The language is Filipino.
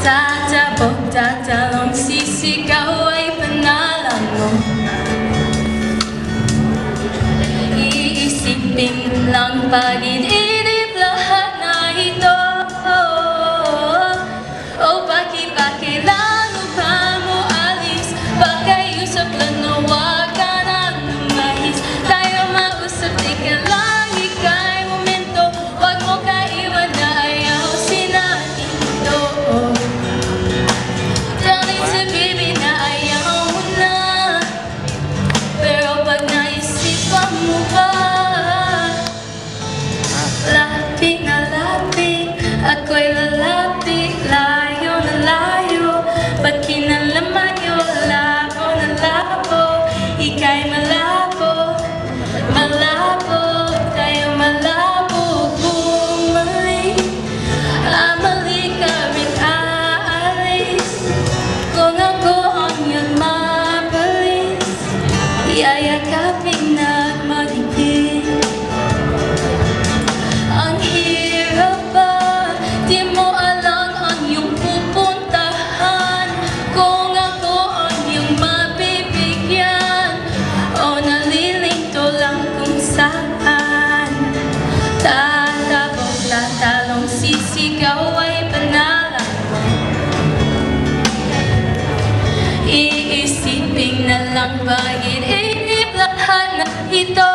Tatabog, tatalong, sisigaw ay panalang mo. Iisipin lang pag-inip lahat na ito. O paki-paki lang upang mo alis. Pagkayusap lang na wag ka nang lumahis. Tayo mausap, di ka lang ika'y momento. Wag mo kaiwan na ayaw sinatin ito. Galing sa bibi na ayaw mo na. Pero pag naisipan mo ba, lapit na lapit, ako'y lalapit, layo na layo. Ba't kinalamayo, labo na labo, ika'y malabo, malabo, tayo malabo. Bumalik, mali ka rin aalis. Kung ako ang iyong mabalis, yayakapin at magiging. Ang hirap ba, di mo alam ang iyong pupuntahan. Kung ako ang iyong mabibigyan, o nalilinto lang kung saan. Tatabog, tatalong, sisigaw ay panalang. Iisipin na lang ba, inip lahat na ito.